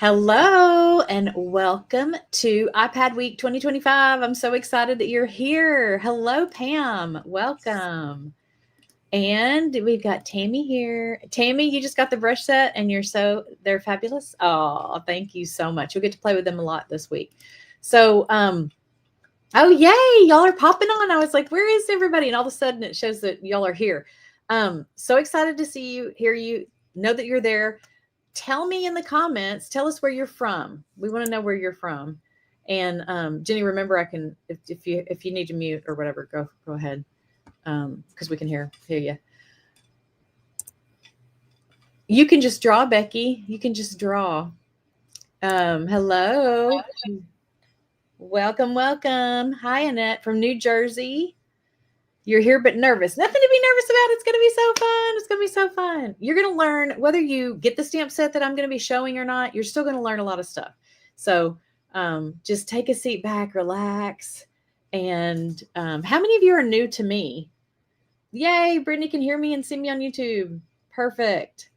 Hello and welcome to iPad Week 2025. I'm so excited that you're here. Hello, Pam. Welcome. And we've got Tammy here. Tammy, you just got the brush set and they're fabulous. Oh, thank you so much. You'll get to play with them a lot this week. So, oh, yay, y'all are popping on. I was like, where is everybody? And all of a sudden it shows that y'all are here. So excited to see you, hear you, know that you're there. Tell me in the comments, tell us where you're from. We want to know where you're from. And Jenny, remember, I can, if you need to mute or whatever, go ahead. Because we can hear you. You can just draw, Becky. You can just draw. Hello. Welcome. Hi, Annette from New Jersey. You're here but nervous. Nothing to be nervous about. It's going to be so fun. You're going to learn, whether you get the stamp set that I'm going to be showing or not, you're still going to learn a lot of stuff. So just take a seat back, relax. And how many of you are new to me? Yay, Brittany can hear me and see me on YouTube. Perfect.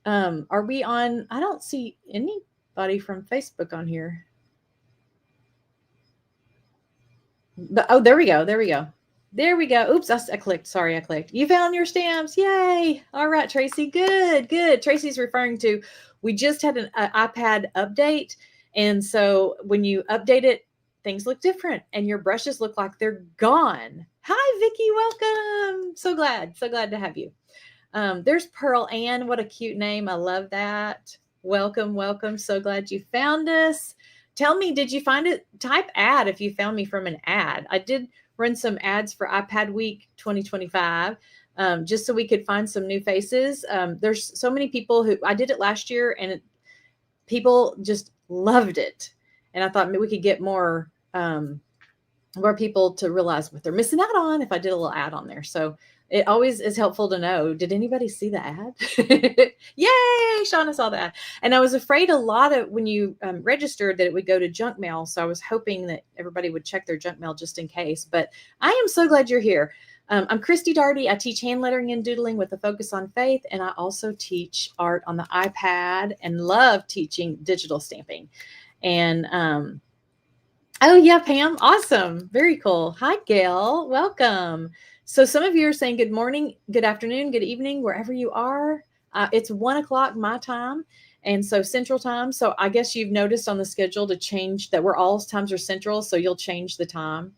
Are we on? I don't see anybody from Facebook on here. But oh, there we go. Oops, I clicked. Sorry, I clicked. You found your stamps. Yay. All right, Tracy. Good. Tracy's referring to, we just had an iPad update. And so when you update it, things look different and your brushes look like they're gone. Hi, Vicki. Welcome. So glad to have you. There's Pearl Ann. What a cute name. I love that. Welcome. So glad you found us. Tell me, did you find it? Type ad if you found me from an ad. I did run some ads for iPad Week 2025, just so we could find some new faces. There's so many people who, I did it last year and people just loved it. And I thought maybe we could get more people to realize what they're missing out on if I did a little ad on there. So it always is helpful to know, did anybody see the ad? Yay, Shauna saw that. And I was afraid a lot of, when you registered, that it would go to junk mail. So I was hoping that everybody would check their junk mail just in case. But I am so glad you're here. I'm Christy Darty. I teach hand lettering and doodling with a focus on faith. And I also teach art on the iPad and love teaching digital stamping. And oh, yeah, Pam. Awesome. Very cool. Hi, Gail. Welcome. So some of you are saying good morning, good afternoon, good evening, wherever you are. It's 1:00 my time, and so Central Time. So I guess you've noticed on the schedule to change that all times are Central, so you'll change the time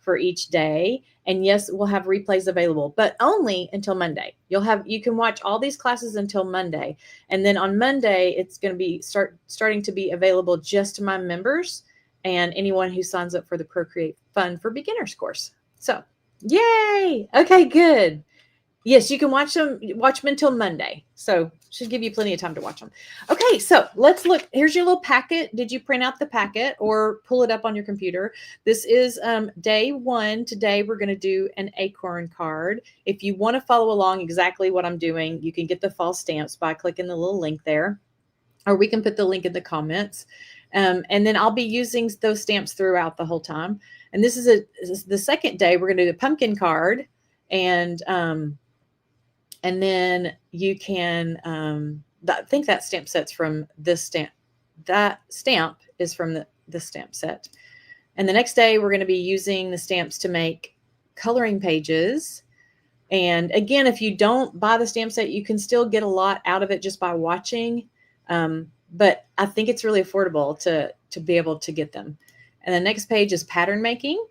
for each day. And yes, we'll have replays available, but only until Monday. You can watch all these classes until Monday, and then on Monday it's going to be starting to be available just to my members and anyone who signs up for the Procreate Fun for Beginners course. So. Yay. Okay, good. Yes, you can watch them until Monday. So should give you plenty of time to watch them. Okay, so let's look. Here's your little packet. Did you print out the packet or pull it up on your computer? This is day 1. Today we're going to do an Acorn card. If you want to follow along exactly what I'm doing, you can get the fall stamps by clicking the little link there, or we can put the link in the comments. And then I'll be using those stamps throughout the whole time. And this is the second day. We're going to do the pumpkin card, and then you can. I think that stamp set's from this stamp. That stamp is from the stamp set. And the next day we're going to be using the stamps to make coloring pages. And again, if you don't buy the stamp set, you can still get a lot out of it just by watching. But I think it's really affordable to be able to get them. And the next page is pattern making.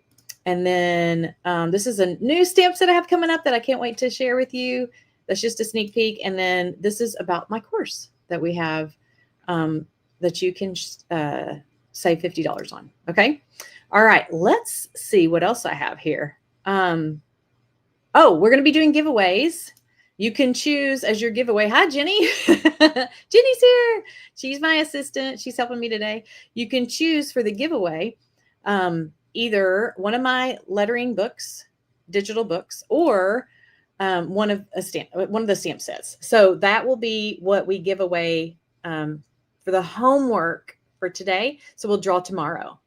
And then this is a new stamp set I have coming up that I can't wait to share with you. That's just a sneak peek. And then this is about my course that we have that you can save $50 on. Okay. All right. Let's see what else I have here. Oh, we're going to be doing giveaways. You can choose as your giveaway. Hi, Jenny. Jenny's here. She's my assistant. She's helping me today. You can choose for the giveaway either one of my lettering books, digital books, or one of the stamp sets. So that will be what we give away for the homework for today. So we'll draw tomorrow.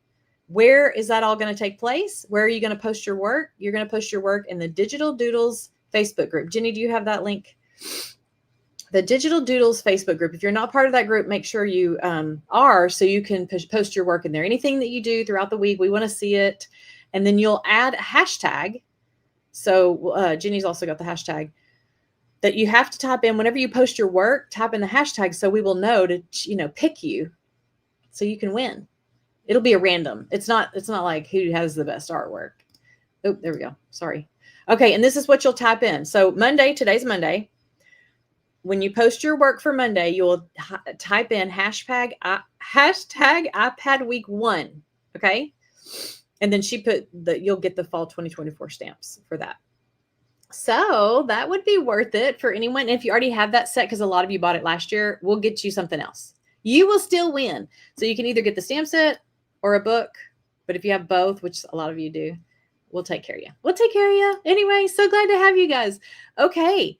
Where is that all going to take place? Where are you going to post your work? You're going to post your work in the Digital Doodles Facebook group. Jenny, do you have that link? the Digital Doodles Facebook group. If you're not part of that group, make sure you are, so you can post your work in there. Anything that you do throughout the week, we want to see it. And then you'll add a hashtag. So Jenny's also got the hashtag that you have to type in whenever you post your work. Type in the hashtag so we will know to pick you, so you can win. It'll be a random. It's not like who has the best artwork. Oh, there we go. Sorry. Okay, and this is what you'll type in. So Monday, today's Monday. When you post your work for Monday, you'll type in hashtag iPad week 1. Okay. And then she put you'll get the fall 2024 stamps for that. So that would be worth it for anyone. If you already have that set, because a lot of you bought it last year, we'll get you something else. You will still win. So you can either get the stamp set or a book. But if you have both, which a lot of you do, we'll take care of you. We'll take care of you. Anyway, so glad to have you guys. Okay.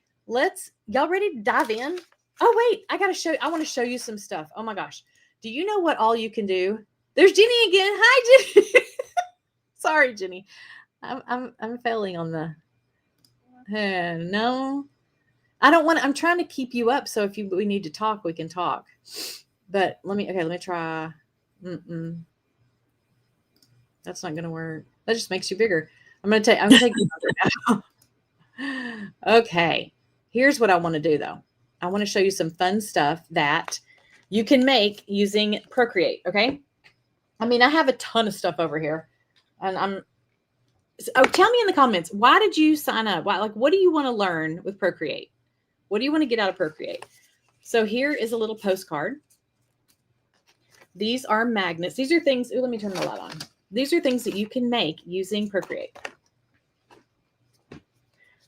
Y'all ready to dive in? Oh, wait, I want to show you some stuff. Oh my gosh. Do you know what all you can do? There's Jenny again. Hi, Jenny. Sorry, Jenny. I'm failing on the, no, I don't want to, I'm trying to keep you up. So if we need to talk, we can talk, but let me try. That's not going to work. That just makes you bigger. I'm going to take you now. Okay. Here's what I want to do, though. I want to show you some fun stuff that you can make using Procreate, okay? I mean, I have a ton of stuff over here. And tell me in the comments, why did you sign up? What do you want to learn with Procreate? What do you want to get out of Procreate? So here is a little postcard. These are magnets. These are things, let me turn the light on. These are things that you can make using Procreate.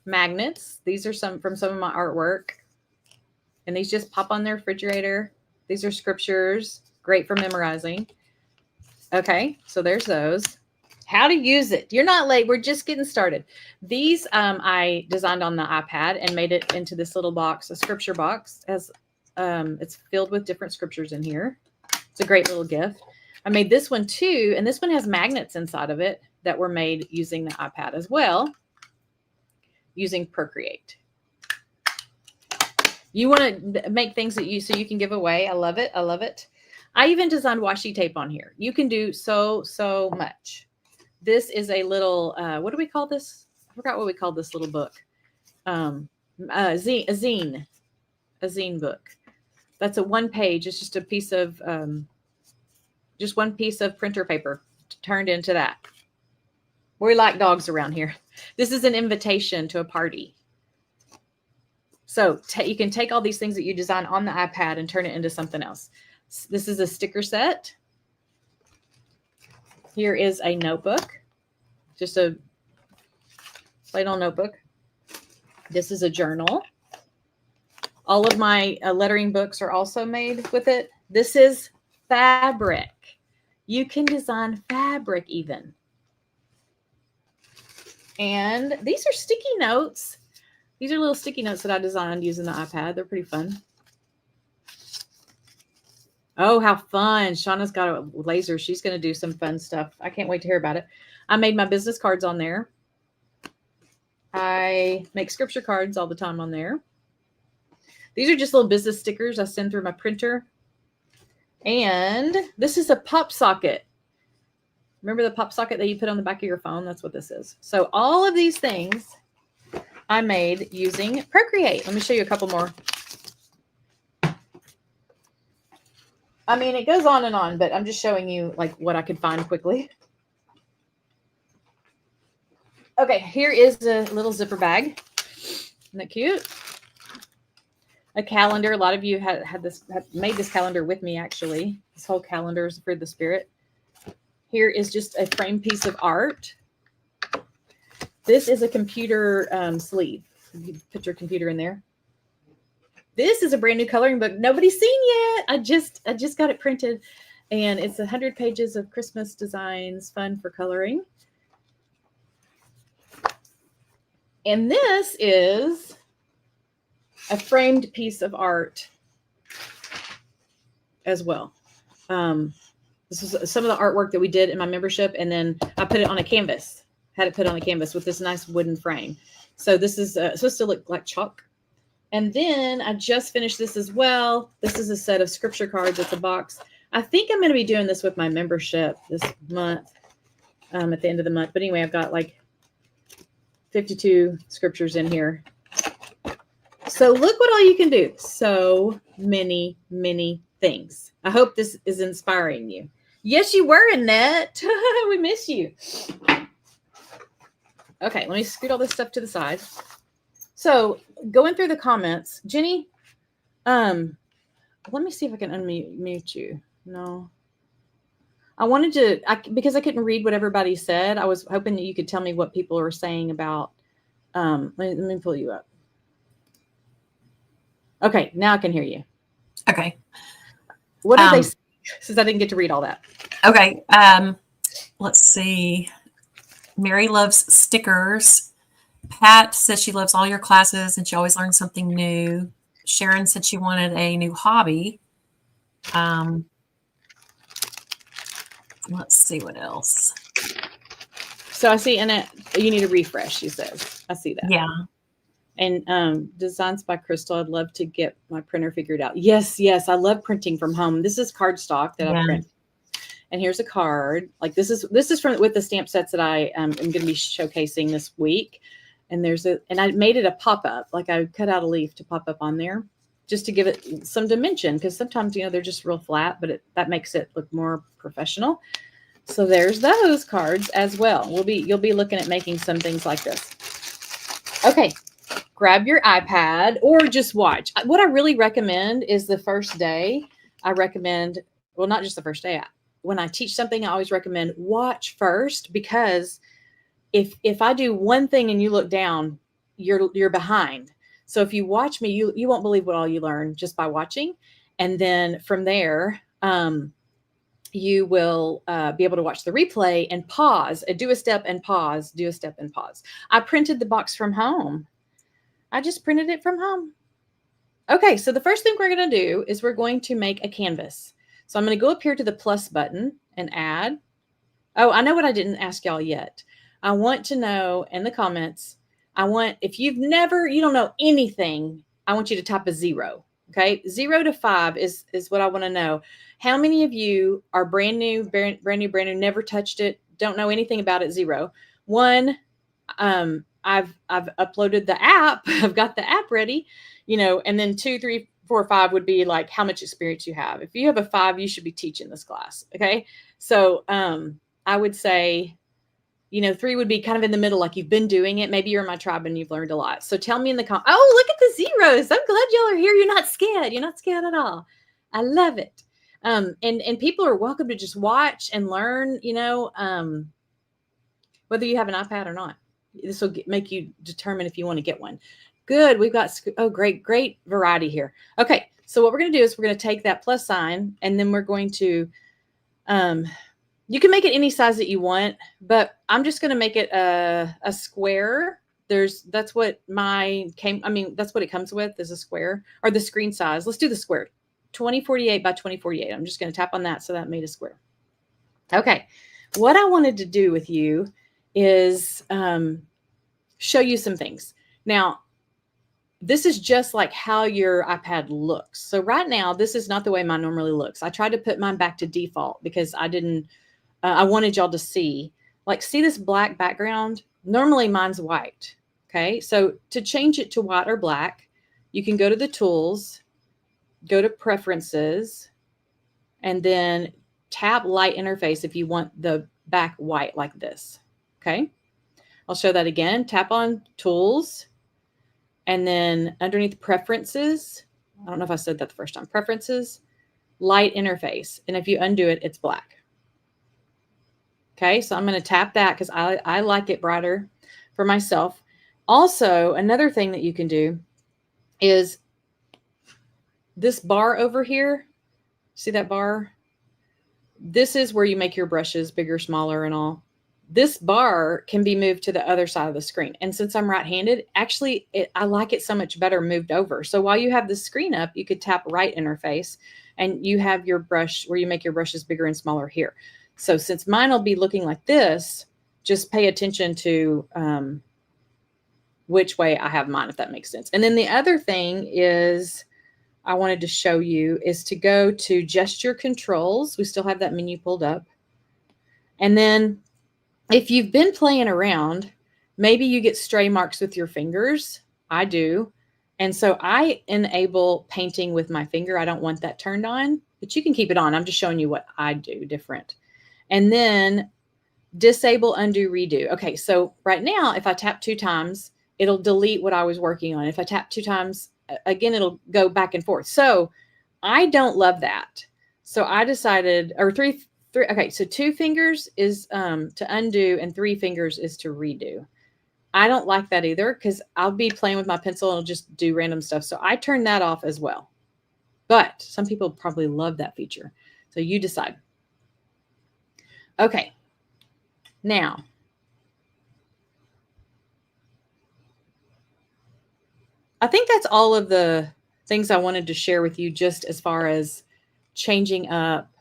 Magnets. These are from some of my artwork. And these just pop on the refrigerator. These are scriptures. Great for memorizing. Okay, so there's those. How to use it. You're not late. We're just getting started. These I designed on the iPad and made it into this little box, a scripture box. It's filled with different scriptures in here. It's a great little gift. I made this one too, and this one has magnets inside of it that were made using the iPad as well, using Procreate. You want to make things so you can give away. I love it. I love it. I even designed washi tape on here. You can do so much. This is a little, what do we call this? I forgot what we called this little book. A zine book. That's a 1 page. It's just a piece of, just one piece of printer paper turned into that. We like dogs around here. This is an invitation to a party. So you can take all these things that you design on the iPad and turn it into something else. This is a sticker set. Here is a notebook, just a plain old notebook. This is a journal. All of my lettering books are also made with it. This is fabric. You can design fabric even. And these are sticky notes. These are little sticky notes that I designed using the iPad. They're pretty fun. Oh, how fun. Shauna's got a laser. She's going to do some fun stuff. I can't wait to hear about it. I made my business cards on there. I make scripture cards all the time on there. These are just little business stickers I send through my printer. And this is a pop socket. Remember the pop socket that you put on the back of your phone? That's what this is. So all of these things I made using Procreate. Let me show you a couple more. I mean, it goes on and on, but I'm just showing you like what I could find quickly. Okay, here is a little zipper bag. Isn't that cute? A calendar. A lot of you have made this calendar with me, actually. This whole calendar is for the spirit. Here is just a framed piece of art. This is a computer sleeve. You can put your computer in there. This is a brand new coloring book nobody's seen yet. I just got it printed, and it's 100 pages of Christmas designs, fun for coloring. And this is a framed piece of art as well. This is some of the artwork that we did in my membership, and then I put it on a canvas. Had it put on a canvas with this nice wooden frame. So this is supposed to look like chalk. And then I just finished this as well. This is a set of scripture cards. It's a box. I think I'm going to be doing this with my membership this month, at the end of the month. But anyway, I've got like 52 scriptures in here. So look what all you can do. So many, many things. I hope this is inspiring you. Yes, you were, Annette. We miss you. Okay, let me scoot all this stuff to the side. So going through the comments, Jenny, let me see if I can unmute you. No. I wanted to, because I couldn't read what everybody said, I was hoping that you could tell me what people were saying about, let me pull you up. Okay, now I can hear you. Okay. What did they say? Since I didn't get to read all that. Okay. Let's see. Mary loves stickers. Pat says she loves all your classes and she always learns something new. Sharon said she wanted a new hobby. Let's see what else. So I see, Annette, you need a refresh, she says. I see that. Yeah. And designs by Crystal. I'd love to get my printer figured out. Yes, I love printing from home. This is cardstock that I print. And here's a card. Like this is from with the stamp sets that I am going to be showcasing this week. And and I made it a pop-up. Like I cut out a leaf to pop up on there just to give it some dimension, because sometimes, they're just real flat, but that makes it look more professional. So there's those cards as well. You'll be looking at making some things like this. Okay. Grab your iPad or just watch. What I really recommend is the first day. I recommend, well, not just the first day. When I teach something, I always recommend watch first, because if I do one thing and you look down, you're behind. So if you watch me, you won't believe what all you learn just by watching. And then from there, you will be able to watch the replay and pause, do a step and pause, do a step and pause. I printed the box from home. I just printed it from home. Okay, so the first thing we're going to do is we're going to make a canvas. So I'm going to go up here to the plus button and add. Oh, I know what I didn't ask y'all yet. I want to know in the comments, if you don't know anything, I want you to type a 0. Okay, 0 to 5 is what I want to know. How many of you are brand new, never touched it, don't know anything about it? 0. 1, I've uploaded the app. I've got the app ready, and then 2, 3, 4, 5 would be like how much experience you have. If you have a 5, you should be teaching this class. Okay. So, I would say, 3 would be kind of in the middle, like you've been doing it. Maybe you're in my tribe and you've learned a lot. So tell me in the comments. Oh, look at the zeros. I'm glad y'all are here. You're not scared. You're not scared at all. I love it. And people are welcome to just watch and learn, whether you have an iPad or not. This will make you determine if you want to get one. Good. We've got, great variety here. Okay. So what we're going to do is we're going to take that plus sign, and then we're going to, you can make it any size that you want, but I'm just going to make it a square. That's what that's what it comes with, is a square, or the screen size. Let's do the square, 2048 by 2048. I'm just going to tap on that. So that made a square. Okay. What I wanted to do with you is show you some things. Now, this is just like how your iPad looks. So right now, this is not the way mine normally looks. I tried to put mine back to default because I wanted y'all to see this black background. Normally mine's white. Okay. So to change it to white or black, you can go to the tools, go to preferences, and then tap light interface if you want the back white like this. Okay. I'll show that again. Tap on tools, and then underneath preferences, I don't know if I said that the first time, preferences, light interface. And if you undo it, it's black. Okay. So I'm going to tap that because I like it brighter for myself. Also, another thing that you can do is this bar over here. See that bar? This is where you make your brushes bigger, smaller, and all. This bar can be moved to the other side of the screen. And since I'm right-handed, actually, I like it so much better moved over. So while you have the screen up, you could tap right interface, and you have your brush where you make your brushes bigger and smaller here. So since mine will be looking like this, just pay attention to which way I have mine, if that makes sense. And then the other thing is I wanted to show you is to go to gesture controls. We still have that menu pulled up. And then if you've been playing around, maybe you get stray marks with your fingers. I do. And so I enable painting with my finger. I don't want that turned on, but you can keep it on. I'm just showing you what I do different. And then disable, undo, redo. Okay, so right now, if I tap 2 times, it'll delete what I was working on. If I tap 2 times, again, it'll go back and forth. So I don't love that. So I decided, or three, okay, so 2 fingers is to undo and 3 fingers is to redo. I don't like that either because I'll be playing with my pencil and it'll just do random stuff. So I turn that off as well. But some people probably love that feature. So you decide. Okay. Now, I think that's all of the things I wanted to share with you just as far as changing up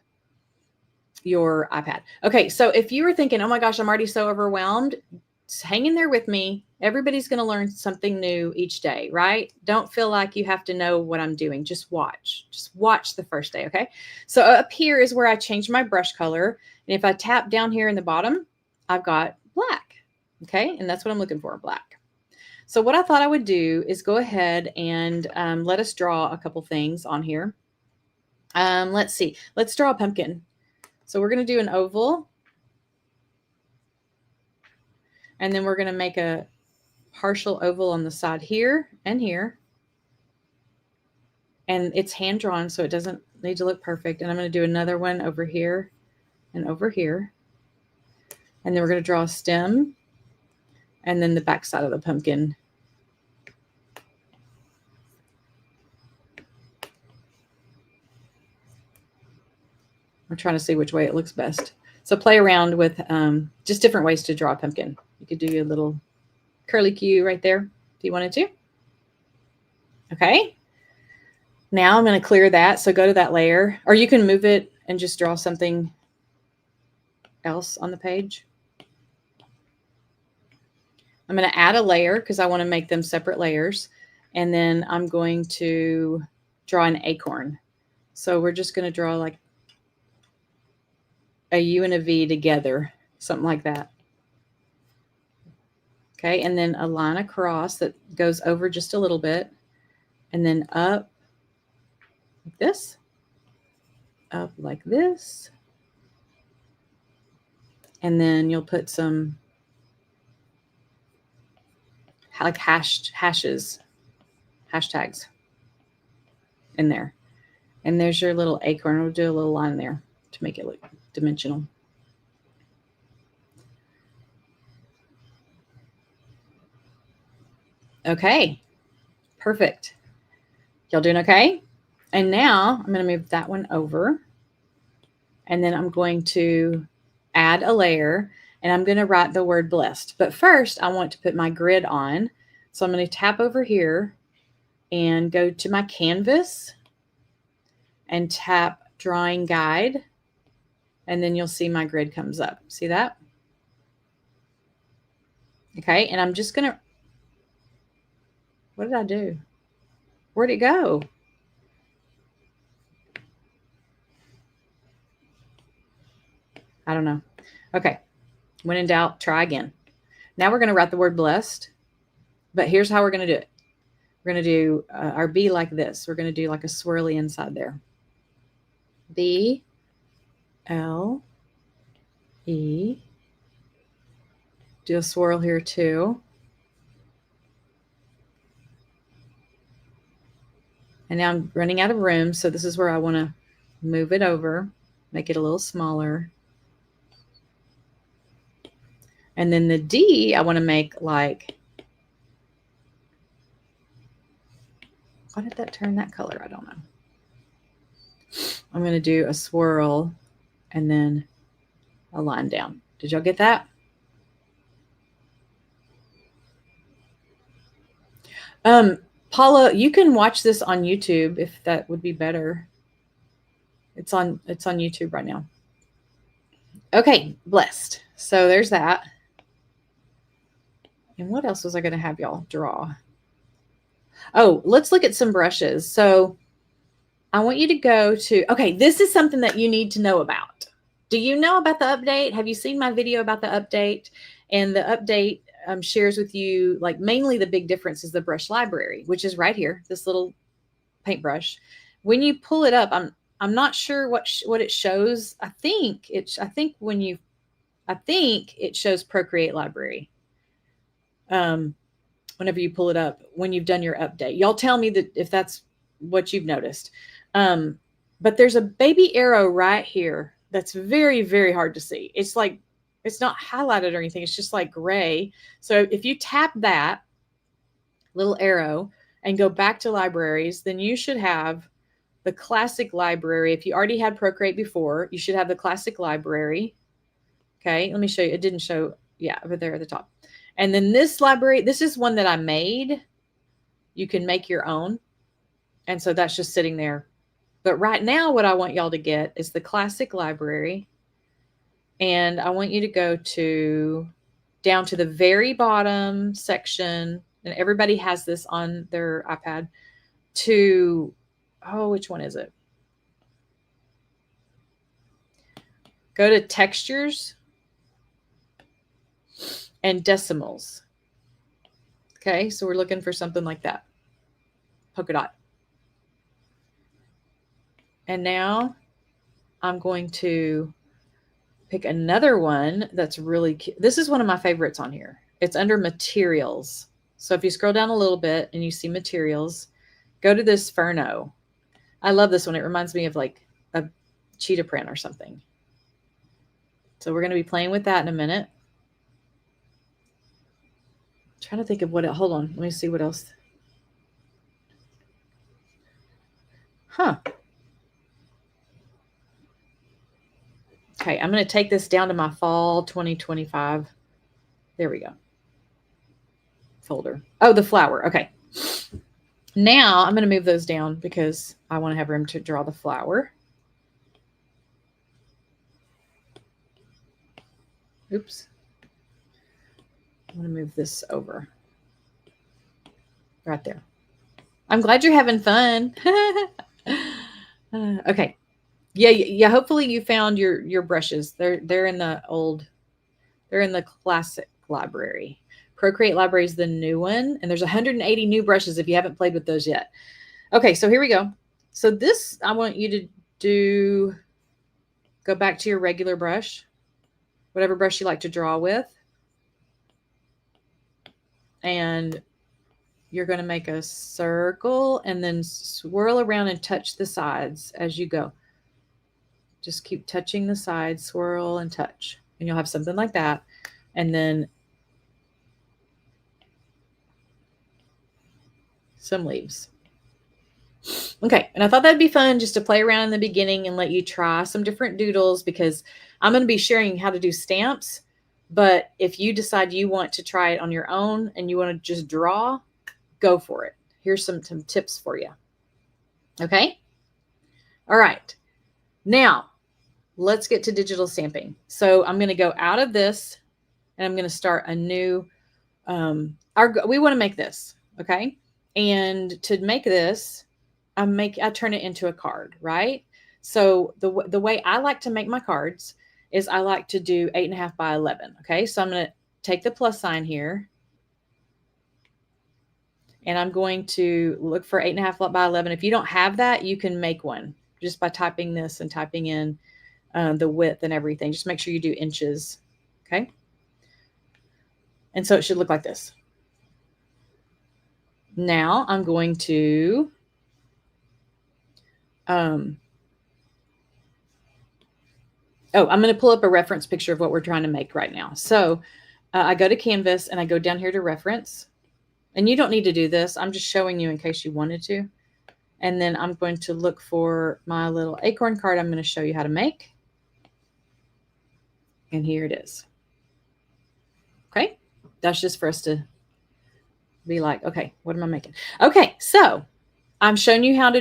your iPad. Okay, so if you were thinking, oh my gosh, I'm already so overwhelmed, hang in there with me. Everybody's going to learn something new each day, right? Don't feel like you have to know what I'm doing. Just watch. Just watch the first day, okay? So up here is where I changed my brush color. And if I tap down here in the bottom, I've got black, okay? And that's what I'm looking for, black. So what I thought I would do is go ahead and let us draw a couple things on here. Let's see. Let's draw a pumpkin. So we're going to do an oval. And then we're going to make a partial oval on the side here and here. And it's hand drawn, so it doesn't need to look perfect. And I'm going to do another one over here and over here. And then we're going to draw a stem and then the back side of the pumpkin. I'm trying to see which way it looks best. So play around with just different ways to draw a pumpkin. You could do your little curly Q right there if you wanted to. Okay. Now I'm going to clear that. So go to that layer, or you can move it and just draw something else on the page. I'm going to add a layer because I want to make them separate layers. And then I'm going to draw an acorn. So we're just going to draw like a U and a V together, something like that. Okay, and then a line across that goes over just a little bit, and then up like this, up like this, and then you'll put some like hashtags in there. And there's your little acorn. We'll do a little line there to make it look dimensional. Okay, perfect. Y'all doing okay? And now I'm going to move that one over. And then I'm going to add a layer and I'm going to write the word blessed. But first I want to put my grid on. So I'm going to tap over here and go to my canvas and tap drawing guide. And then you'll see my grid comes up. See that? Okay. And I'm just going to, what did I do? Where'd it go? I don't know. Okay. When in doubt, try again. Now we're going to write the word blessed, but here's how we're going to do it. We're going to do our B like this. We're going to do like a swirly inside there. B, L, E. Do a swirl here too. And now I'm running out of room. So this is where I want to move it over, make it a little smaller. And then the D, I want to make like, why did that turn that color? I don't know. I'm going to do a swirl and then a line down. Did y'all get that? Paula, you can watch this on YouTube if that would be better. It's on YouTube right now. Okay, blessed. So there's that. And what else was I going to have y'all draw? Oh, let's look at some brushes. So I want you to go to, okay, this is something that you need to know about. Do you know about the update? Have you seen my video about the update? And the update shares with you, like, mainly the big difference is the brush library, which is right here, this little paintbrush. When you pull it up, I'm not sure what it shows. I think it shows Procreate library. Whenever you pull it up, when you've done your update, y'all tell me that if that's what you've noticed. But there's a baby arrow right here that's very, very hard to see. It's like, it's not highlighted or anything. It's just like gray. So if you tap that little arrow and go back to libraries, then you should have the classic library. If you already had Procreate before, you should have the classic library. Okay, let me show you. It didn't show, yeah, over there at the top. And then this library, this is one that I made. You can make your own. And so that's just sitting there. But right now, what I want y'all to get is the classic library. And I want you to go down to the very bottom section. And everybody has this on their iPad which one is it? Go to textures and decimals. Okay, so we're looking for something like that. Polka dot. And now I'm going to pick another one that's really cute. This is one of my favorites on here. It's under materials. So if you scroll down a little bit and you see materials, go to this Ferno. I love this one. It reminds me of like a cheetah print or something. So we're going to be playing with that in a minute. I'm trying to think of what else. Hold on. Let me see what else. Okay, I'm going to take this down to my fall 2025. There we go. Folder. Oh, the flower. Okay. Now I'm going to move those down because I want to have room to draw the flower. Oops. I'm going to move this over. Right there. I'm glad you're having fun. Okay. Yeah. Hopefully you found your brushes. They're in the classic library. Procreate library is the new one, and there's 180 new brushes if you haven't played with those yet. Okay, so here we go. So this, I want you to go back to your regular brush, whatever brush you like to draw with, and you're going to make a circle and then swirl around and touch the sides as you go. Just keep touching the sides, swirl and touch, and you'll have something like that. And then some leaves. Okay, and I thought that'd be fun just to play around in the beginning and let you try some different doodles, because I'm going to be sharing how to do stamps. But if you decide you want to try it on your own and you want to just draw, go for it. Here's some tips for you. Okay? All right. Now, let's get to digital stamping. So I'm going to go out of this and I'm going to start a new, we want to make this, okay? And to make this, I turn it into a card, right? So the way I like to make my cards is I like to do 8.5 by 11. Okay, so I'm going to take the plus sign here, and I'm going to look for 8.5 by 11. If you don't have that, you can make one just by typing this and typing in the width and everything. Just make sure you do inches. Okay, and so it should look like this. Now I'm going to I'm going to pull up a reference picture of what we're trying to make right now. So I go to Canvas and I go down here to reference. And you don't need to do this. I'm just showing you in case you wanted to. And then I'm going to look for my little Acorn card I'm going to show you how to make. And here it is. Okay. That's just for us to be like, okay, what am I making? Okay, so I'm showing you how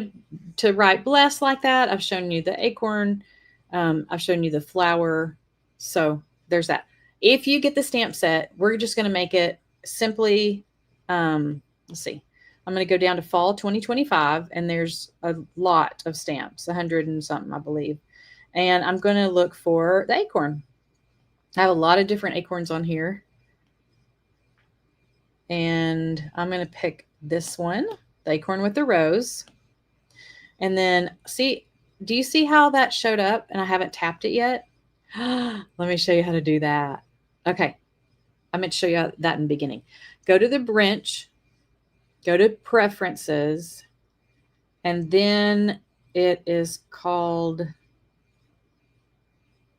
to write bless like that. I've shown you the acorn. I've shown you the flower. So there's that. If you get the stamp set, we're just going to make it simply, let's see, I'm going to go down to fall 2025, and there's a lot of stamps, 100 and something, I believe. And I'm going to look for the acorn. I have a lot of different acorns on here. And I'm going to pick this one, the acorn with the rose. And then see, do you see how that showed up and I haven't tapped it yet? Let me show you how to do that. Okay. I meant to show you that in the beginning. Go to the branch, go to preferences, and then it is called,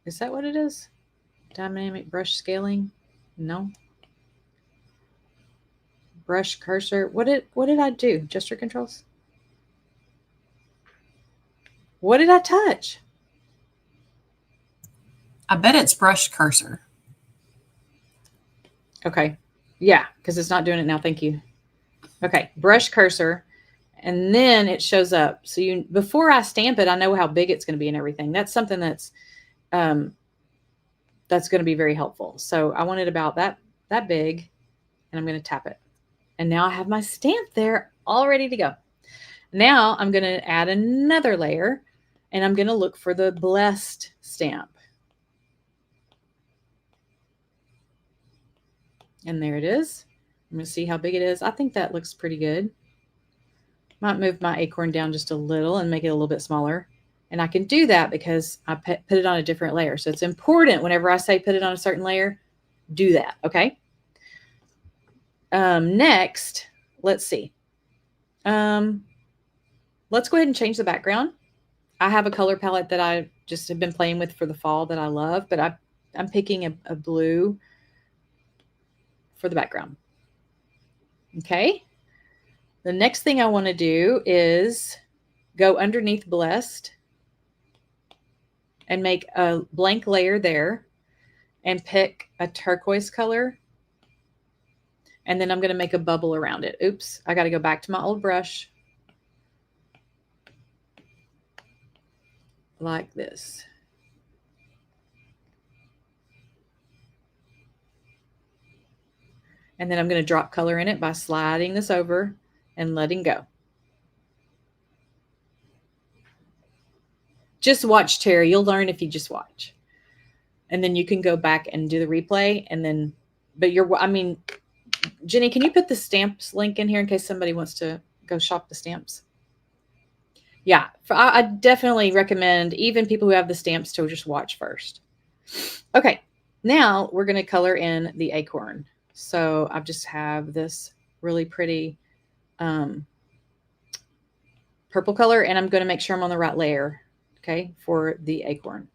is that what it is? Dynamic brush scaling? No. Brush cursor. What did I do? Gesture controls? What did I touch? I bet it's brush cursor. Okay. Yeah, because it's not doing it now. Thank you. Okay. Brush cursor. And then it shows up. So before I stamp it, I know how big it's going to be and everything. That's something that's going to be very helpful. So I want it about that big, and I'm going to tap it. And now I have my stamp there all ready to go. Now I'm going to add another layer, and I'm going to look for the blessed stamp. And there it is. I'm going to see how big it is. I think that looks pretty good. Might move my acorn down just a little and make it a little bit smaller. And I can do that because I put it on a different layer. So it's important whenever I say put it on a certain layer, do that, okay? Next, let's see. Let's go ahead and change the background. I have a color palette that I just have been playing with for the fall that I love, but I'm picking a blue for the background. Okay. The next thing I want to do is go underneath blessed and make a blank layer there and pick a turquoise color. And then I'm going to make a bubble around it. Oops, I got to go back to my old brush. Like this. And then I'm going to drop color in it by sliding this over and letting go. Just watch, Terry. You'll learn if you just watch. And then you can go back and do the replay. And then, but Jenny, can you put the stamps link in here in case somebody wants to go shop the stamps? Yeah, I definitely recommend even people who have the stamps to just watch first. Okay, now we're going to color in the acorn. So I just have this really pretty purple color, and I'm going to make sure I'm on the right layer, okay, for the acorn.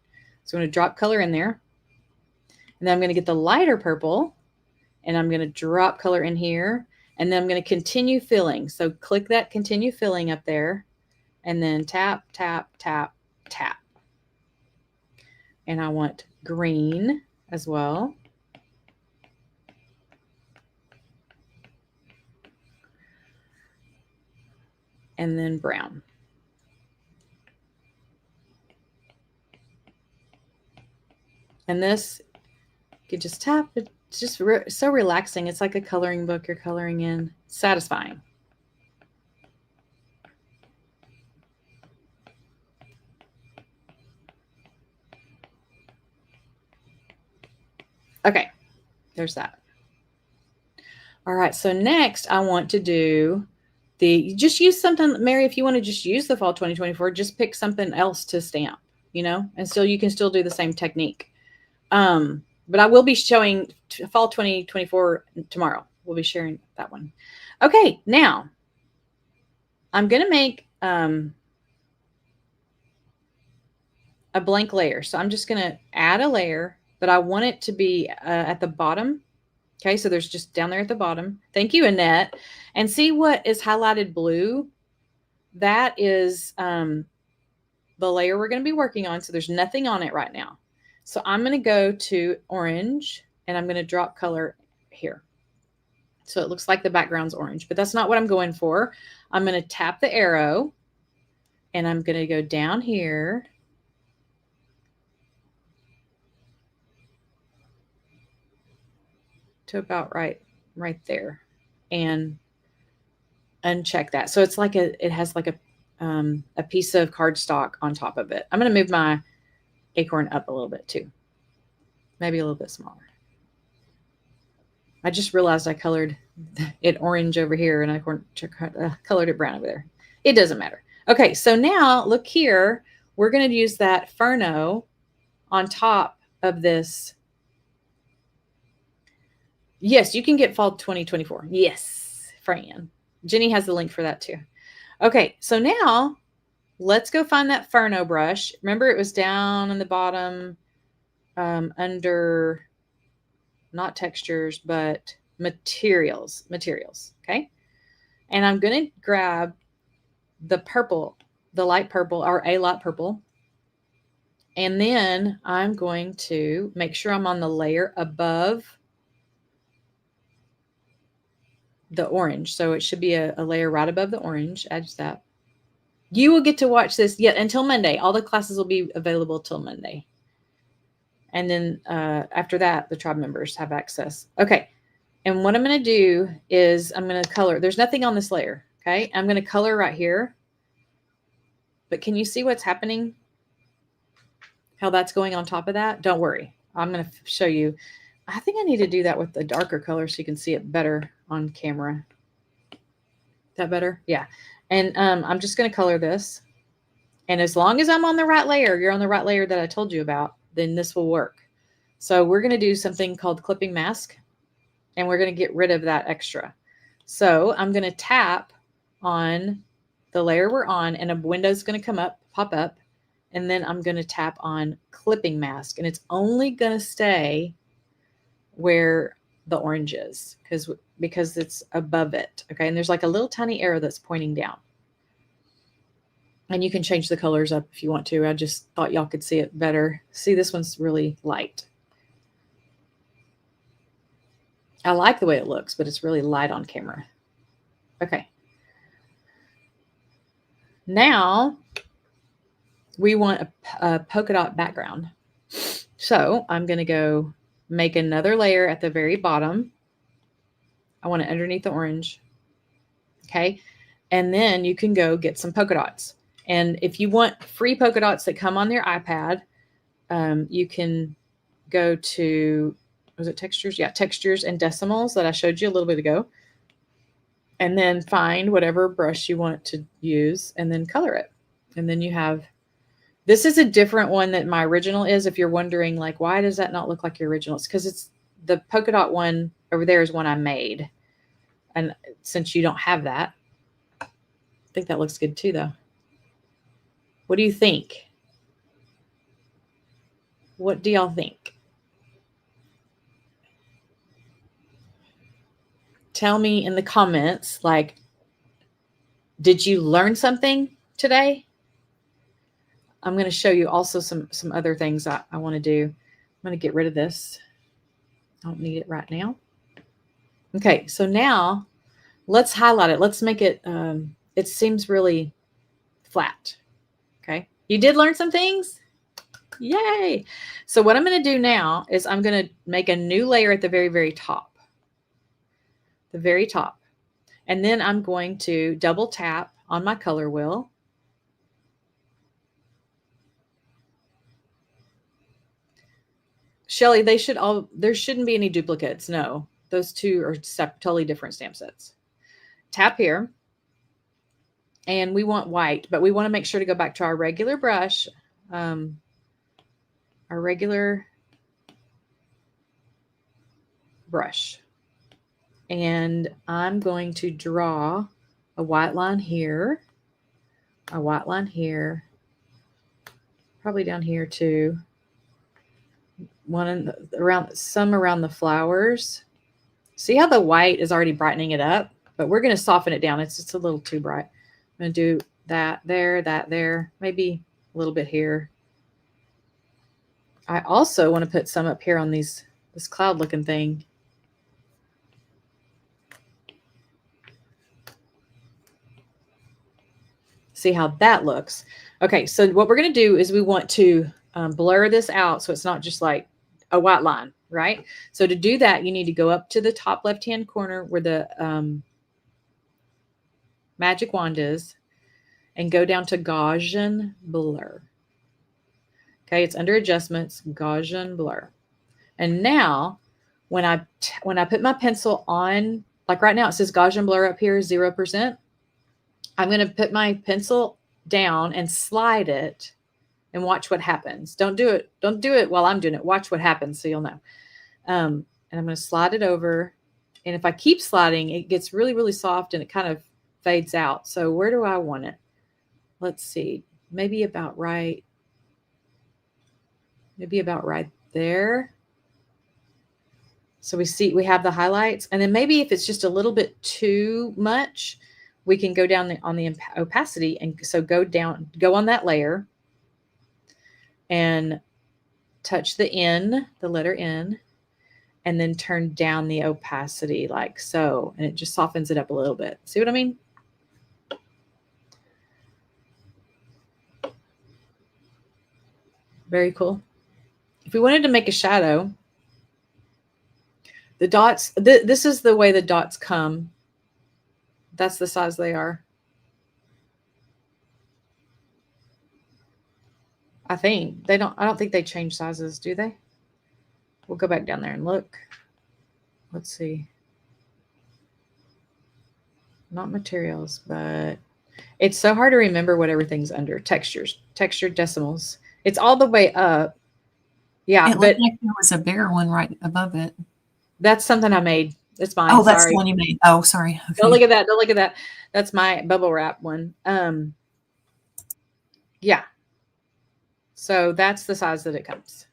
So I'm going to drop color in there. And then I'm going to get the lighter purple, and I'm going to drop color in here. And then I'm going to continue filling. So click that continue filling up there, and then tap, tap, tap, tap. And I want green as well. And then brown. And this, you can just tap. It's just so relaxing. It's like a coloring book you're coloring in. Satisfying. Okay, there's that. All right, so next I want to do just use something, Mary, if you want to just use the fall 2024, just pick something else to stamp, and still you can still do the same technique. But I will be showing fall 2024 tomorrow. We'll be sharing that one. Okay, now I'm going to make a blank layer. So I'm just going to add a layer, but I want it to be at the bottom. Okay, so there's just down there at the bottom. Thank you, Annette. And see what is highlighted blue? That is the layer we're going to be working on. So there's nothing on it right now. So I'm going to go to orange, and I'm going to drop color here. So it looks like the background's orange, but that's not what I'm going for. I'm going to tap the arrow, and I'm going to go down here. To about right right there and uncheck that. So it's like it has like a piece of cardstock on top of it. I'm going to move my Acorn up a little bit too. Maybe a little bit smaller. I just realized I colored it orange over here and I colored it brown over there. It doesn't matter. Okay, so now look here. We're going to use that Ferno on top of this. Yes, you can get fall 2024. Yes, Fran. Jenny has the link for that too. Okay, so now let's go find that Ferno brush. Remember, it was down on the bottom under not textures, but materials. Okay. And I'm going to grab the purple, the light purple or a light purple. And then I'm going to make sure I'm on the layer above the orange. So it should be a layer right above the orange. Add that. You will get to watch this yet until Monday. All the classes will be available till Monday. And then after that, the tribe members have access. Okay. And what I'm going to do is I'm going to color. There's nothing on this layer. Okay. I'm going to color right here. But can you see what's happening? How that's going on top of that? Don't worry. I'm going to show you. I think I need to do that with the darker color so you can see it better on camera. Is that better? Yeah. And I'm just going to color this. And as long as I'm on the right layer, you're on the right layer that I told you about, then this will work. So we're going to do something called clipping mask. And we're going to get rid of that extra. So I'm going to tap on the layer we're on and a window is going to come up, pop up. And then I'm going to tap on clipping mask. And it's only going to stay where the orange is because it's above it. Okay. And there's like a little tiny arrow that's pointing down. And you can change the colors up if you want to. I just thought y'all could see it better. See, this one's really light. I like the way it looks, but it's really light on camera. Okay. Now we want a polka dot background. So I'm going to go make another layer at the very bottom. I want it underneath the orange. Okay. And then you can go get some polka dots. And if you want free polka dots that come on your iPad, you can go to, was it textures? Yeah, textures and decimals that I showed you a little bit ago. And then find whatever brush you want to use and then color it. And then you have, this is a different one that my original is. If you're wondering, like, why does that not look like your original? It's because it's the polka dot one over there is one I made. And since you don't have that, I think that looks good too, though. What do you think? What do y'all think? Tell me in the comments, like, did you learn something today? I'm going to show you also some other things I want to do. I'm going to get rid of this. I don't need it right now. Okay, so now let's highlight it. Let's make it, it seems really flat. Okay, you did learn some things? Yay! So what I'm going to do now is I'm going to make a new layer at the very, very top. The very top. And then I'm going to double tap on my color wheel. Shelly, there shouldn't be any duplicates. No, those two are totally different stamp sets. Tap here. And we want white, but we want to make sure to go back to our regular brush. Our regular brush. And I'm going to draw a white line here, a white line here, probably down here too. One around the flowers. See how the white is already brightening it up, but we're going to soften it down. It's just a little too bright. I'm going to do that there, maybe a little bit here. I also want to put some up here on this cloud looking thing. See how that looks. Okay, so what we're going to do is we want to blur this out so it's not just like a white line. right? So to do that, you need to go up to the top left-hand corner where the magic wand is and go down to Gaussian blur. Okay, it's under adjustments, Gaussian blur. And now when I put my pencil on, like right now it says Gaussian blur up here, 0%. I'm going to put my pencil down and slide it and watch what happens. Don't do it while I'm doing it. Watch what happens so you'll know. And I'm going to slide it over. And if I keep sliding, it gets really, really soft and it kind of fades out. So where do I want it? Let's see, maybe about right there. So we have the highlights, and then maybe if it's just a little bit too much, we can go down on the opacity. And so go on that layer and touch the N, the letter N, and then turn down the opacity like so. And it just softens it up a little bit. See what I mean? Very cool. If we wanted to make a shadow, the dots, this is the way the dots come. That's the size they are. I don't think they change sizes, do they? We'll go back down there and look. Let's see. Not materials, but it's so hard to remember what everything's under. Textures, textured decimals. It's all the way up. Yeah, It looked like there was a bigger one right above it. That's something I made. It's mine. Oh, that's sorry. the one you made. Oh, sorry. Okay. Don't look at that. Don't look at that. That's my bubble wrap one. Yeah. So that's the size that it comes.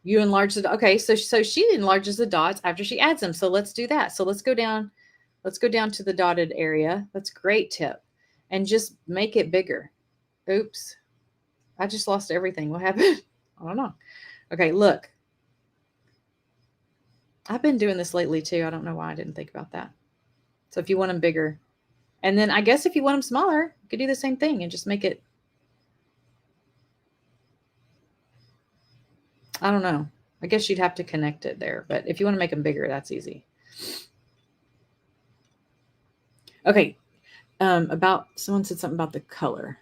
You enlarge the, okay. So she enlarges the dots after she adds them. So let's do that. So let's go down to the dotted area. That's a great tip. And just make it bigger. Oops. I just lost everything. What happened? I don't know. Okay, look. I've been doing this lately too. I don't know why I didn't think about that. So if you want them bigger, and then I guess if you want them smaller, you could do the same thing and just make it, I don't know. I guess you'd have to connect it there, but if you want to make them bigger, that's easy. Okay. Someone said something about the color.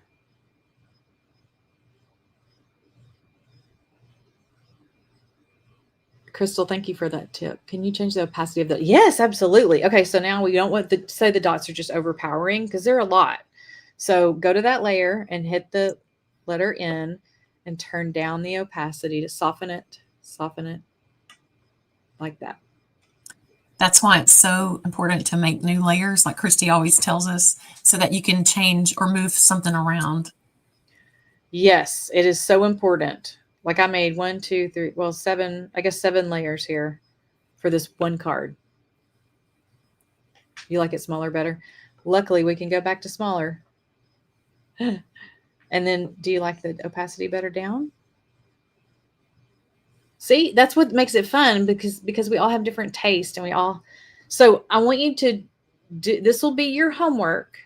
Crystal, thank you for that tip. Can you change the opacity of the? Yes, absolutely. Okay, so now we don't want to say the dots are just overpowering because they're a lot. So go to that layer and hit the letter N and turn down the opacity to soften it like that. That's why it's so important to make new layers, like Christy always tells us, so that you can change or move something around. Yes, it is so important. Like I made 7 layers here for this one card. You like it smaller better? Luckily, we can go back to smaller. And then do you like the opacity better down? See, that's what makes it fun because we all have different tastes and so I want you to do, this will be your homework.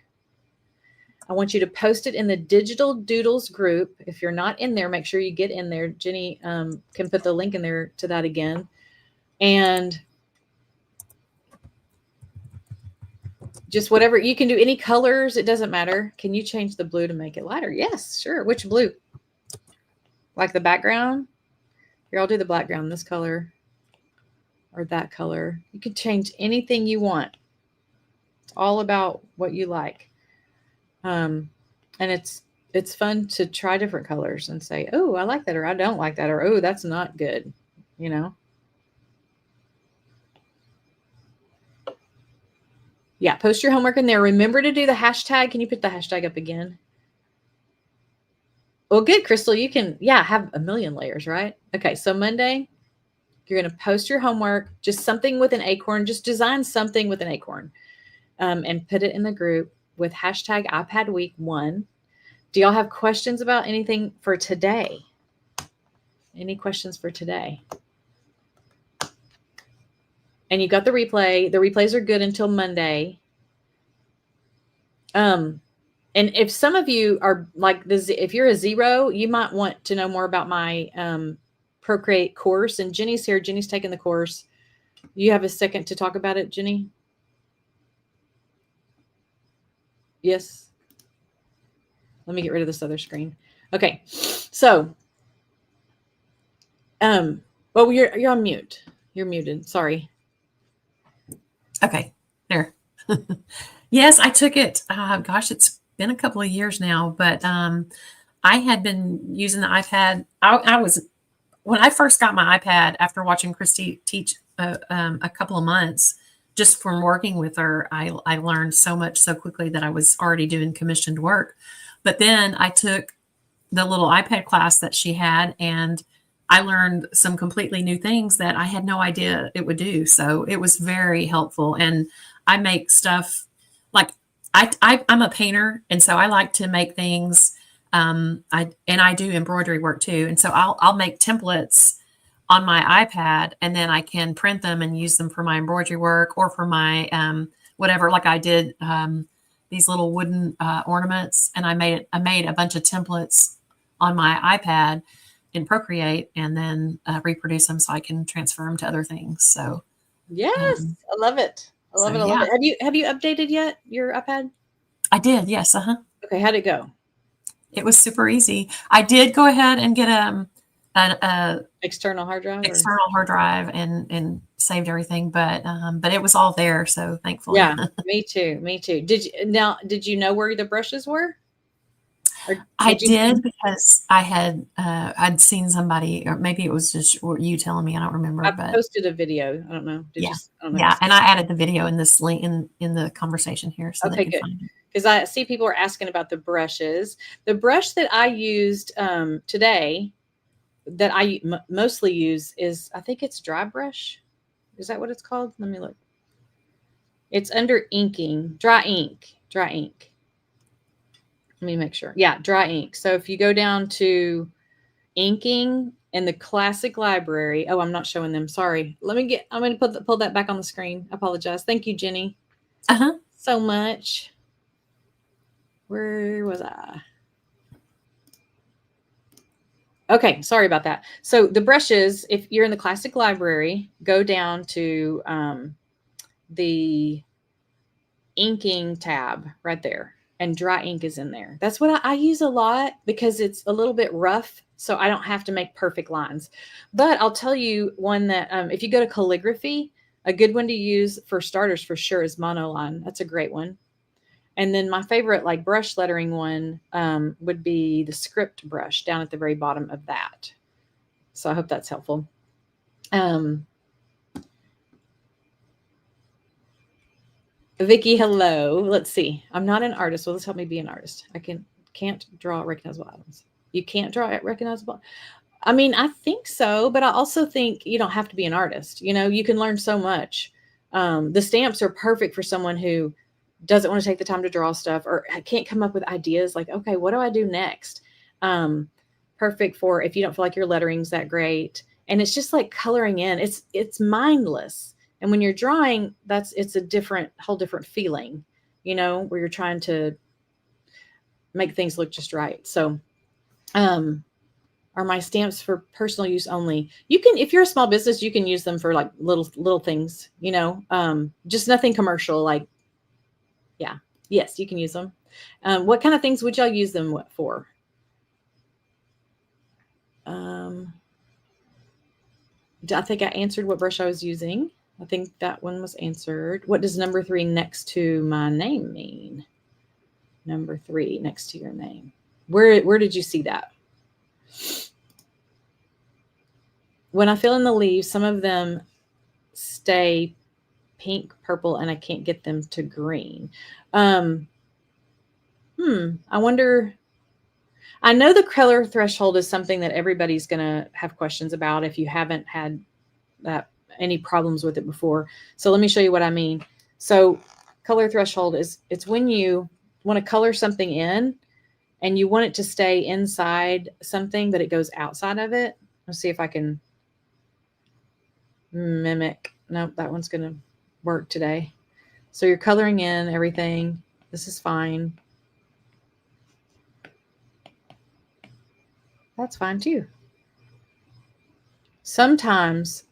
I want you to post it in the Digital Doodles group. If you're not in there, make sure you get in there. Jenny can put the link in there to that again. And just whatever, you can do any colors. It doesn't matter. Can you change the blue to make it lighter? Yes, sure. Which blue? Like the background? Here, I'll do the background, this color or that color. You can change anything you want. It's all about what you like. And it's fun to try different colors and say, oh, I like that, or I don't like that, or oh, that's not good, you know? Yeah, post your homework in there. Remember to do the hashtag. Can you put the hashtag up again? Well, good, Crystal. You can, have a million layers, right? Okay, so Monday, you're going to post your homework, just something with an acorn. Just design something with an acorn and put it in the group with hashtag iPad Week 1. Do y'all have questions about anything for today? Any questions for today? And you got the replay. The replays are good until Monday. And if some of you are like this, if you're a 0, you might want to know more about my Procreate course, and Jenny's here. Jenny's taking the course. You have a second to talk about it, Jenny? Yes. Let me get rid of this other screen. Okay. So, well, you're on mute. You're muted. Sorry. Okay, there. Yes, I took it. Gosh, it's been a couple of years now, but I had been using the iPad. I was when I first got my iPad after watching Christy teach a couple of months. Just from working with her, I learned so much so quickly that I was already doing commissioned work. But then I took the little iPad class that she had, and I learned some completely new things that I had no idea it would do. So it was very helpful. And I make stuff like I'm a painter, and so I like to make things. I do embroidery work too, and so I'll make templates on my iPad, and then I can print them and use them for my embroidery work or for my whatever. Like I did these little wooden ornaments, and I made a bunch of templates on my iPad in Procreate, and then reproduce them so I can transfer them to other things. So yes, I love it. I love it. I love it. Have you updated yet your iPad? I did. Yes. Okay. How'd it go? It was super easy. I did go ahead and get an external hard drive. Hard drive and saved everything, but it was all there. So thankfully. Yeah. Me too. Me too. Did you know where the brushes were? I did because I had I'd seen somebody, or maybe it was just you telling me. I don't remember. I posted a video. I don't know. I don't know. And I added the video in this link in the conversation here, so okay, good. Because I see people are asking about the brushes. The brush that I used today, that I mostly use, is, I think it's dry brush. Is that what it's called? Let me look. It's under inking, dry ink. Let me make sure. Yeah, dry ink. So if you go down to inking in the classic library, oh, I'm not showing them. Sorry. I'm going to pull that back on the screen. I apologize. Thank you, Jenny. So much. Where was I? Okay, sorry about that. So the brushes, if you're in the classic library, go down to the inking tab right there, and dry ink is in there. That's what I use a lot because it's a little bit rough, so I don't have to make perfect lines. But I'll tell you one that if you go to calligraphy, a good one to use for starters for sure is monoline. That's a great one. And then my favorite like brush lettering one would be the script brush down at the very bottom of that. So I hope that's helpful. Vicky, hello. Let's see. I'm not an artist. Well, this help me be an artist. I can't draw recognizable items. You can't draw recognizable. I mean, I think so, but I also think you don't have to be an artist. You know, you can learn so much. The stamps are perfect for someone who doesn't want to take the time to draw stuff, or can't come up with ideas like, okay, what do I do next? Perfect for if you don't feel like your lettering's that great. And it's just like coloring in. It's mindless. And when you're drawing, it's a whole different feeling, you know, where you're trying to make things look just right. So, are my stamps for personal use only? You can, if you're a small business, you can use them for like little things, you know, just nothing commercial. Like, yeah, yes, you can use them. What kind of things would y'all use them for? I think I answered what brush I was using. I think that one was answered. What does number 3 next to my name mean? Number 3 next to your name. Where did you see that? When I fill in the leaves, some of them stay pink, purple, and I can't get them to green. I wonder. I know the color threshold is something that everybody's going to have questions about if you haven't had any problems with it before. So let me show you what I mean. So color threshold it's when you want to color something in and you want it to stay inside something, but it goes outside of it. Let's see if I can mimic. Nope, that one's going to work today. So you're coloring in everything. This is fine. That's fine too. sometimes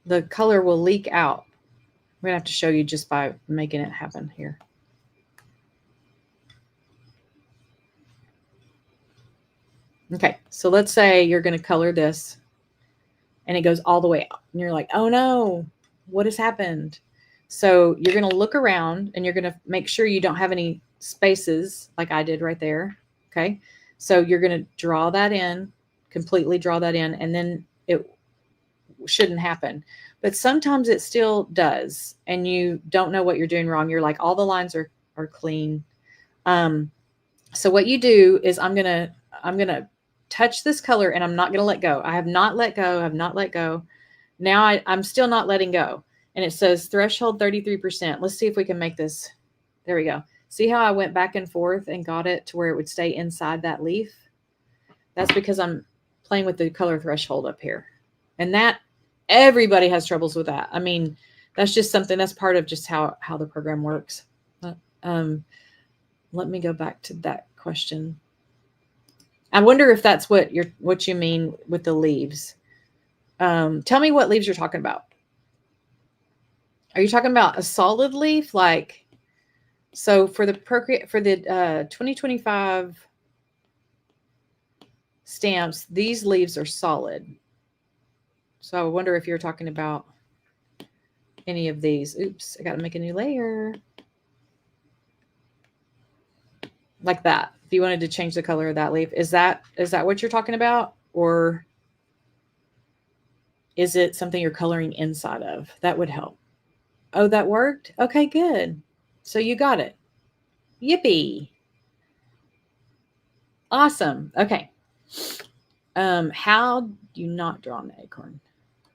the color will leak out. I'm gonna have to show you just by making it happen here. Okay, so let's say you're gonna color this and it goes all the way out. And you're like, oh no, what has happened? So you're gonna look around and you're gonna make sure you don't have any spaces like I did right there. Okay, so you're gonna draw that in, completely draw that in, and then it shouldn't happen. But sometimes it still does, and you don't know what you're doing wrong. You're like, all the lines are clean. So what you do is I'm gonna touch this color and I'm not gonna let go. I have not let go. I have not let go. Now I'm still not letting go. And it says threshold 33%. Let's see if we can make this. There we go. See how I went back and forth and got it to where it would stay inside that leaf? That's because I'm playing with the color threshold up here. And that everybody has troubles with that. I mean, that's just something that's part of just how the program works. Let me go back to that question. I wonder if that's what you mean with the leaves. Tell me what leaves you're talking about. Are you talking about a solid leaf? Like, so for the 2025 stamps, these leaves are solid. So I wonder if you're talking about any of these. Oops, I got to make a new layer. Like that. If you wanted to change the color of that leaf, is that what you're talking about? Or is it something you're coloring inside of? That would help. Oh, that worked? Okay, good. So you got it. Yippee. Awesome. Okay. How do you not draw an acorn?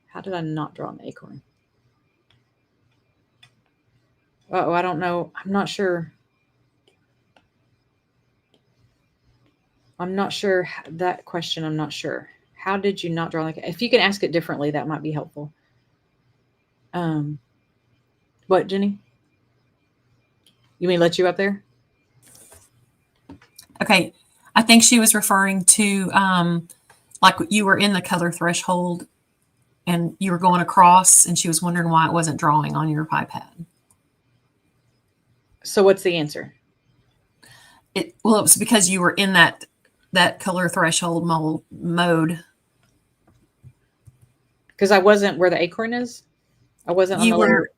How did I not draw an acorn? Oh, I don't know. I'm not sure. I'm not sure that question. I'm not sure. How did you not draw like? If you can ask it differently, that might be helpful. What, Jenny? You mean let you up there? Okay. I think she was referring to like you were in the color threshold and you were going across, and she was wondering why it wasn't drawing on your iPad. So what's the answer? It was because you were in that color threshold mode. Because I wasn't where the acorn is. I wasn't on the layer.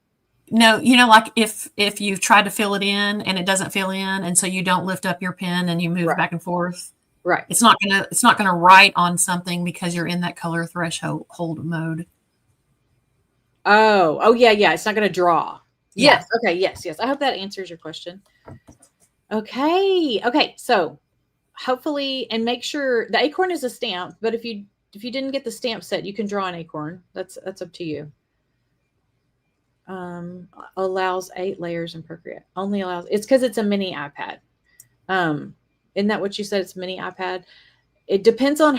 No, like if you've tried to fill it in and it doesn't fill in, and so you don't lift up your pen and you move back and forth. Right. It's not gonna write on something because you're in that color threshold mode. Oh yeah. It's not going to draw. Yeah. Yes. Okay. Yes. I hope that answers your question. Okay. So hopefully, and make sure the acorn is a stamp, but if you didn't get the stamp set, you can draw an acorn. That's up to you. Allows 8 layers in Procreate. Only allows, it's because it's a mini iPad. Isn't that what you said? It's a mini iPad. It depends on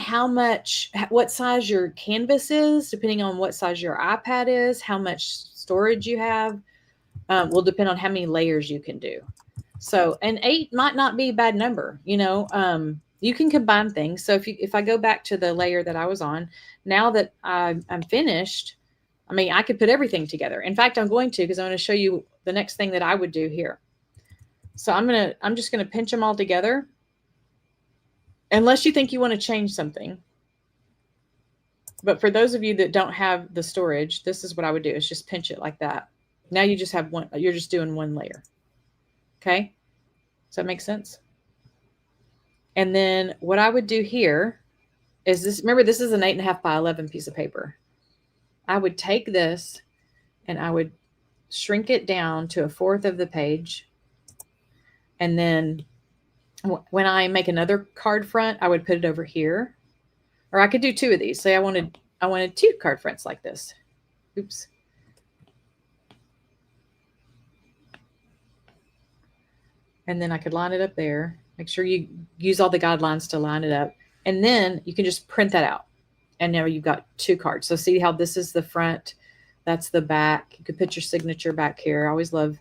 what size your canvas is, depending on what size your iPad is, how much storage you have, will depend on how many layers you can do. So, and 8 might not be a bad number, you can combine things. So if I go back to the layer that I was on, now that I'm finished, I mean, I could put everything together. In fact, I'm going to, because I'm going to show you the next thing that I would do here. So I'm just going to pinch them all together. Unless you think you want to change something. But for those of you that don't have the storage, this is what I would do, is just pinch it like that. Now you just have one, you're just doing one layer. Okay. Does that make sense? And then what I would do here is this, remember this is an 8.5 by 11 piece of paper. I would take this and I would shrink it down to 1/4 of the page. And then when I make another card front, I would put it over here. Or I could do 2 of these. Say I wanted 2 card fronts like this. Oops. And then I could line it up there. Make sure you use all the guidelines to line it up. And then you can just print that out. And now you've got 2 cards. So see how this is the front, that's the back. You could put your signature back here. I always love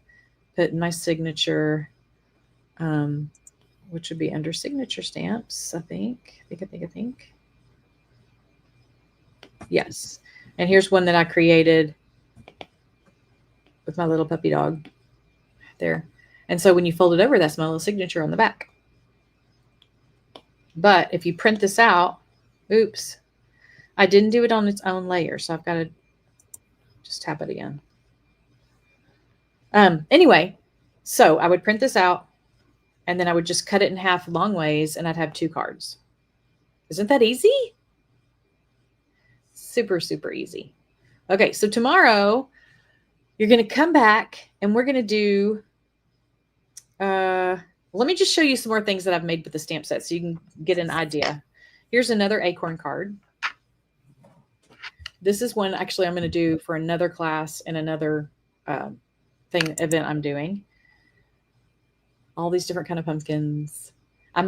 putting my signature, which would be under signature stamps, I think. Yes. And here's one that I created with my little puppy dog there. And so when you fold it over, that's my little signature on the back. But if you print this out, oops, I didn't do it on its own layer. So I've got to just tap it again. Anyway, so I would print this out and then I would just cut it in half long ways and I'd have 2 cards. Isn't that easy? Super, super easy. Okay, so tomorrow you're going to come back and we're going to do, let me just show you some more things that I've made with the stamp set so you can get an idea. Here's another Acorn card. This is one actually I'm going to do for another class and another event I'm doing. All these different kind of pumpkins. I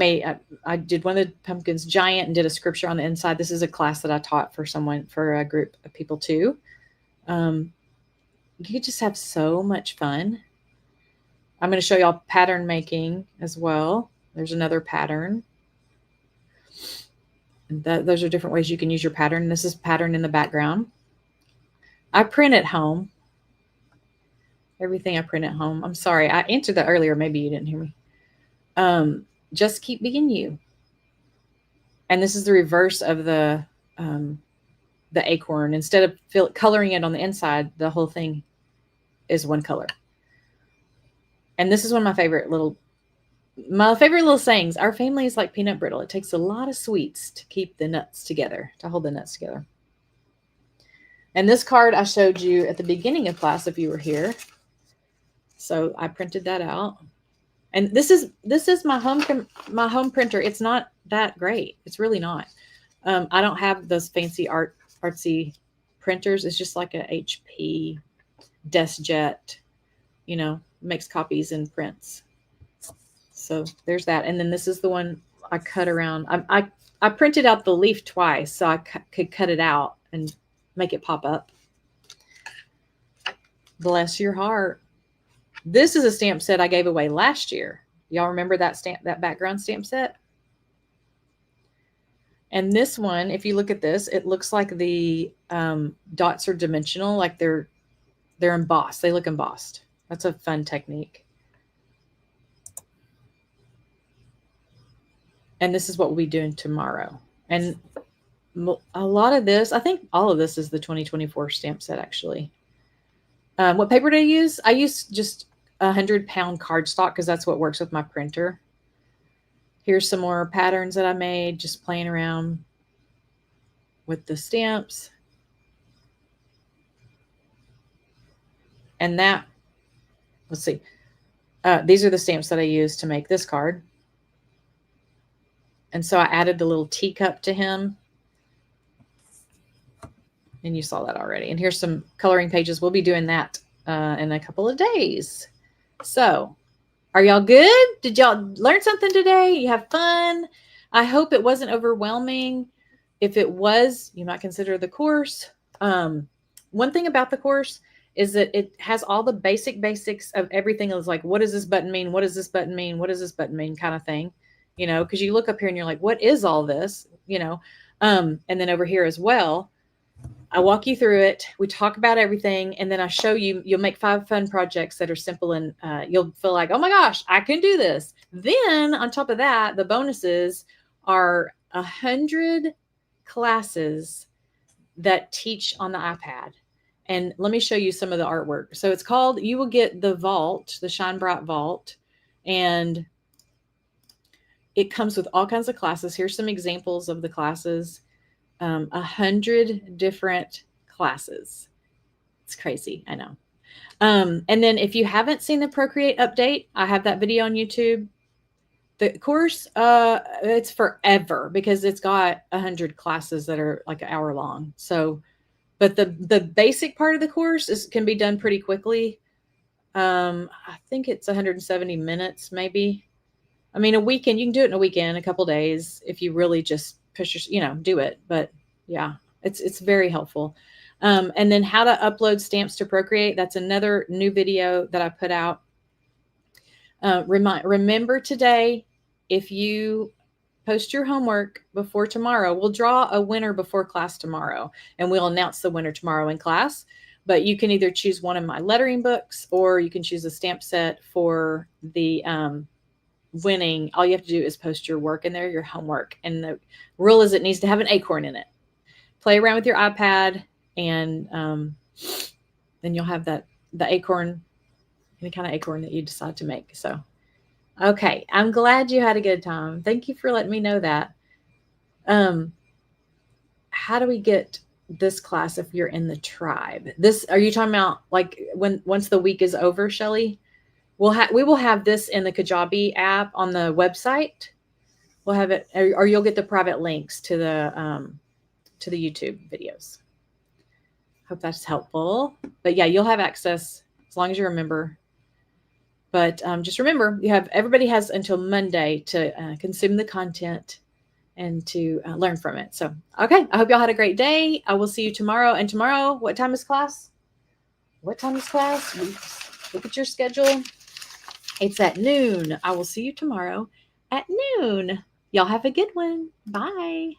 did one of the pumpkins giant and did a scripture on the inside. This is a class that I taught for a group of people too. You could just have so much fun. I'm going to show y'all pattern making as well. There's another pattern. And those are different ways you can use your pattern. This is pattern in the background. I print at home. Everything I print at home. I'm sorry. I answered that earlier. Maybe you didn't hear me. Just keep being you. And this is the reverse of the Acorn. Instead of coloring it on the inside, the whole thing is one color. And this is one of my favorite little sayings. Our family is like peanut brittle. It takes a lot of sweets to keep the nuts together, to hold the nuts together. And this card I showed you at the beginning of class if you were here. So I printed that out. And this is my home printer. It's not that great. It's really not. I don't have those fancy artsy printers. It's just like a HP DeskJet, makes copies and prints. So there's that. And then this is the one I cut around. I printed out the leaf twice so I could cut it out and make it pop up. Bless your heart. This is a stamp set I gave away last year. Y'all remember that background stamp set? And this one, if you look at this, it looks like the dots are dimensional, like they're embossed. They look embossed. That's a fun technique. And this is what we'll be doing tomorrow. And a lot of this, I think all of this is the 2024 stamp set, actually. What paper did I use? I used just 100-pound cardstock because that's what works with my printer. Here's some more patterns that I made, just playing around with the stamps. And that, let's see. These are the stamps that I used to make this card. And so I added the little teacup to him. And you saw that already. And here's some coloring pages. We'll be doing that in a couple of days. So are y'all good? Did y'all learn something today? You have fun? I hope it wasn't overwhelming. If it was, you might consider the course. One thing about the course is that it has all the basics of everything. It was like, what does this button mean? What does this button mean? What does this button mean? Kind of thing, because you look up here and you're like, what is all this? And then over here as well, I walk you through it. We talk about everything. And then I show you, you'll make 5 fun projects that are simple and you'll feel like, oh my gosh, I can do this. Then on top of that, the bonuses are 100 classes that teach on the iPad. And let me show you some of the artwork. So it's called, you will get the Vault, the Shine Bright Vault. And it comes with all kinds of classes. Here's some examples of the classes. 100 different classes. It's crazy. I know. And then if you haven't seen the Procreate update, I have that video on YouTube. The course, it's forever because it's got 100 classes that are like an hour long. So, but the basic part of the course can be done pretty quickly. I think it's 170 minutes, maybe. I mean, a weekend, you can do it in a weekend, a couple days, if you really just push do it. But yeah, it's very helpful. And then how to upload stamps to Procreate. That's another new video that I put out. Remember today, if you post your homework before tomorrow. We'll draw a winner before class tomorrow, and we'll announce the winner tomorrow in class. But you can either choose one of my lettering books, or you can choose a stamp set for the winning. All you have to do is post your work in there, your homework. And the rule is it needs to have an acorn in it. Play around with your iPad, and then you'll have the acorn, any kind of acorn that you decide to make. So, okay, I'm glad you had a good time. Thank you for letting me know that. How do we get this class if you're in the tribe? This, are you talking about like once the week is over, Shelly? We will have this in the Kajabi app on the website. We'll have it, or you'll get the private links to the YouTube videos. Hope that's helpful. But yeah, you'll have access as long as you remember. But just remember, everybody has until Monday to consume the content and to learn from it. So, okay, I hope y'all had a great day. I will see you tomorrow. And tomorrow, what time is class? What time is class? Look at your schedule. It's at noon. I will see you tomorrow at noon. Y'all have a good one. Bye.